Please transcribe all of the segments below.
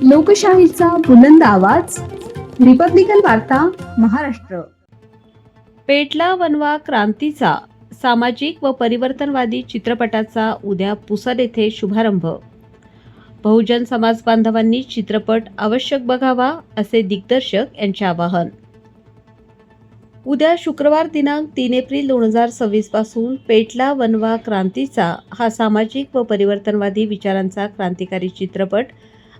लोकशाहीचा बुलंद आवाज, रिपब्लिकन वार्ता, महाराष्ट्र. पेटला वनवा क्रांतीचा सामाजिक व परिवर्तनवादी चित्रपटाचा उद्या पुसद येथे शुभारंभ. बहुजन समाज बांधवांनी चित्रपट आवश्यक बघावा असे दिग्दर्शक यांचे आवाहन. उद्या शुक्रवार दिनांक 3 एप्रिल 2026 पासून पेटला वनवा क्रांतीचा हा सामाजिक व परिवर्तनवादी विचारांचा क्रांतिकारी चित्रपट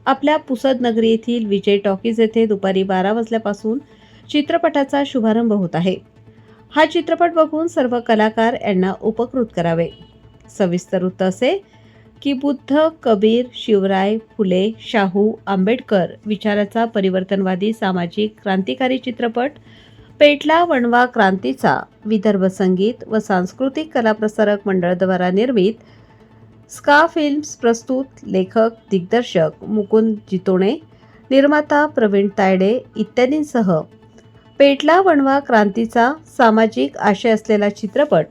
आपल्या पुसद नगरी येथील विजय टॉकीज येथे दुपारी 12 वाजल्यापासून चित्रपटाचा शुभारंभ होत आहे. हा चित्रपट बघून सर्व कलाकार यांना उपकृत करावे. सविस्तर वृत्त असे की बुद्ध, कबीर, शिवराय, फुले, शाहू, आंबेडकर विचाराचा परिवर्तनवादी सामाजिक क्रांतिकारी चित्रपट पेटला वणवा क्रांतीचा विदर्भ संगीत व सांस्कृतिक कला प्रसारक मंडळद्वारा निर्मित स्का फिल्म्स प्रस्तुत, लेखक दिग्दर्शक मुकुंद जितोणे, निर्माता प्रवीण तायडे इत्यादींसह पेटला वणवा क्रांतीचा सामाजिक आशय असलेला चित्रपट.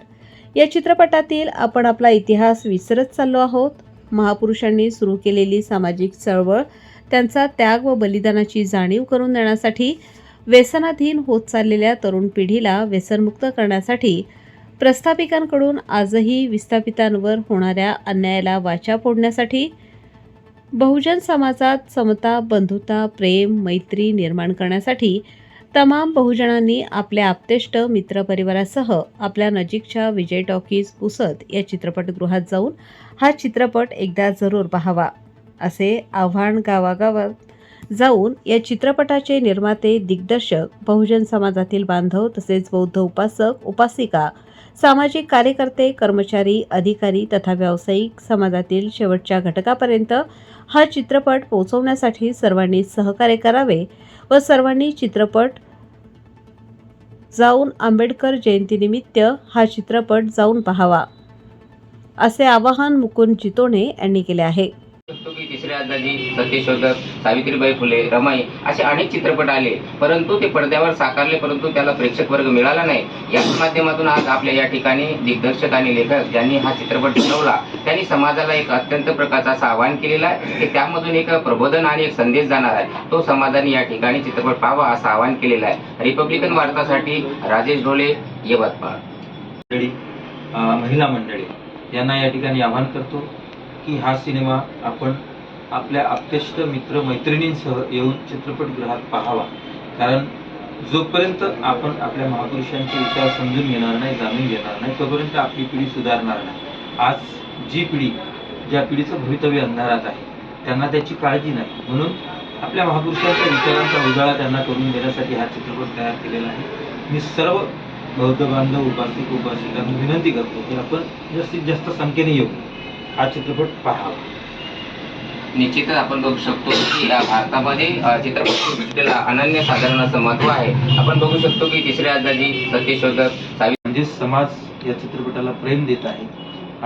या चित्रपटातील आपण आपला इतिहास विसरत चाललो आहोत. महापुरुषांनी सुरू केलेली सामाजिक चळवळ, त्यांचा त्याग व बलिदानाची जाणीव करून देण्यासाठी, व्यसनाधीन होत चाललेल्या तरुण पिढीला व्यसनमुक्त करण्यासाठी, प्रस्थापिकांकडून आजही विस्थापितांवर होणाऱ्या अन्यायाला वाचा फोडण्यासाठी, बहुजन समाजात समता, बंधुता, प्रेम, मैत्री निर्माण करण्यासाठी तमाम बहुजनांनी आपल्या आप्तेष्ट मित्रपरिवारासह आपल्या नजीकच्या विजय टॉकीज पुसद या चित्रपटगृहात जाऊन हा चित्रपट एकदा जरूर पाहावा असे आव्हान गावागावात जाऊन या चित्रपटाचे निर्माते, दिग्दर्शक, बहुजन समाजातील बांधव तसेच बौद्ध उपासक, उपासिका, सामाजिक कार्यकर्ते, कर्मचारी, अधिकारी तथा व्यावसायिक समाजातील शेवटच्या घटकापर्यंत हा चित्रपट पोहोचवण्यासाठी सर्वांनी सहकार्य करावे व सर्वांनी चित्रपट जाऊन आंबेडकर जयंतीनिमित्त हा चित्रपट जाऊन पाहावा असे आवाहन मुकुंद जितोणे यांनी केले आहे. तिसरे आजादी, सत्यशोधक, सावित्रीबाई फुले, रमाई असे अनेक चित्रपट आले, परंतु ते पडद्यावर साकारले, परंतु त्याला प्रेक्षक वर्ग मिळाला नाही. याच माध्यमातून आज आपल्या या ठिकाणी दिग्दर्शक आणि लेखक ज्यांनी हा चित्रपट बनवला त्यांनी समाजाला एक अत्यंत प्रकारचा असं आवाहन केलेलं आहे की त्यामधून एक प्रबोधन आणि एक संदेश जाणार आहे. तो समाजाने या ठिकाणी चित्रपट पाहावा असं आवाहन केलेलं आहे. रिपब्लिकन वार्तासाठी राजेश ढोले, यवतमाळ. महिला मंडळी यांना या ठिकाणी आवाहन करतो की हा सिनेमा आपण आपल्या आप्तेष्ट मित्र मैत्रिणींसह येऊन चित्रपटगृहात पाहावा. कारण जोपर्यंत आपण आपल्या महापुरुषांचे विचार समजून घेणार नाही, जाणून घेणार नाही, तोपर्यंत आपली पिढी सुधारणार नाही. आज जी पिढी, ज्या पिढीचं भवितव्य अंधारात आहे, त्यांना त्याची काळजी नाही. म्हणून आपल्या महापुरुषांच्या विचारांचा उजाळा त्यांना करून देण्यासाठी हा चित्रपट तयार केलेला आहे. मी सर्व बौद्ध बांधव, उपासिक, उपासिकांना विनंती करतो की आपण जास्तीत जास्त संख्येने येऊ हा चित्रपट पाहावा. निश्चितच आपण बघू शकतो की या भारतामध्ये चित्रपटसृष्टीला अनन्यसाधारण असं महत्त्व आहे. आपण बघू शकतो की तिसरे आजादी, सत्यशोधक, म्हणजे समाज या चित्रपटाला प्रेम देत आहे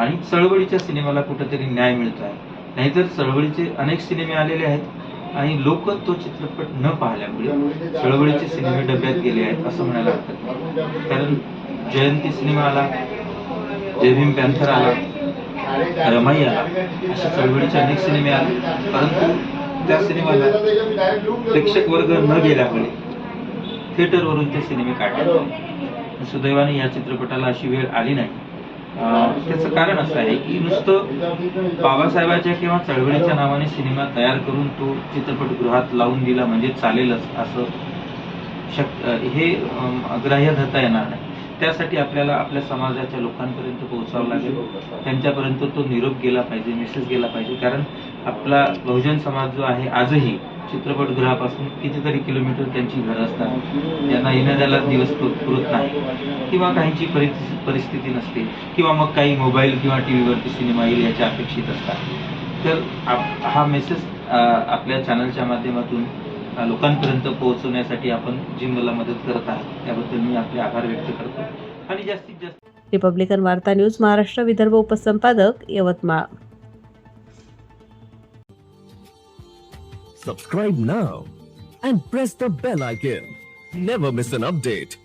आणि चळवळीच्या सिनेमाला कुठेतरी न्याय मिळत आहे. नाहीतर चळवळीचे अनेक सिनेमे आलेले आहेत आणि लोक तो चित्रपट न पाहिल्यामुळे चळवळीचे सिनेमे डब्यात गेले आहेत असं म्हणायला हरकत नाही. कारण जयंती सिनेमा आला, जय भीम पॅन्थर आला, रमाई आला, अशा चळवळीचे अनेक सिनेमे आले, परंतु त्या सिनेमाला प्रेक्षक वर्ग न गेल्यामुळे थिएटरवरून ते सिनेमे काढले. सुदैवाने या चित्रपटाला अशी वेळ आली नाही. त्याचं कारण असं आहे की नुसतं बाबासाहेबाच्या किंवा चळवळीच्या नावाने सिनेमा तयार करून तो चित्रपटगृहात लावून दिला म्हणजे चालेलच असं हे ग्राह्य धरता येणार नाही. त्यासाठी आपल्याला आपल्या समाजाच्या लोकांपर्यंत पोहोचावं लागेल. त्यांच्यापर्यंत तो निरोप गेला पाहिजे, मेसेज गेला पाहिजे. कारण आपला बहुजन समाज जो आहे आजही चित्रपटगृहापासून कितीतरी किलोमीटर त्यांची घरं असतात, त्यांना येण्याला दिवस पुरत नाही किंवा काहींची परिस्थिती नसते किंवा मग काही मोबाईल किंवा टी व्हीवरती सिनेमा येईल याच्या अपेक्षित असतात. तर हा मेसेज आपल्या चॅनलच्या माध्यमातून लोकांपर्यंत पोहोचवण्यासाठी आपण जी मला मदत करत आहात त्याबद्दल मी आपले आभार व्यक्त करतो. आणि जास्तीत जास्त रिपब्लिकन वार्ता न्यूज महाराष्ट्र विदर्भ उपसंपादक, Yavatmal. Subscribe now and press the bell icon. Never miss an update.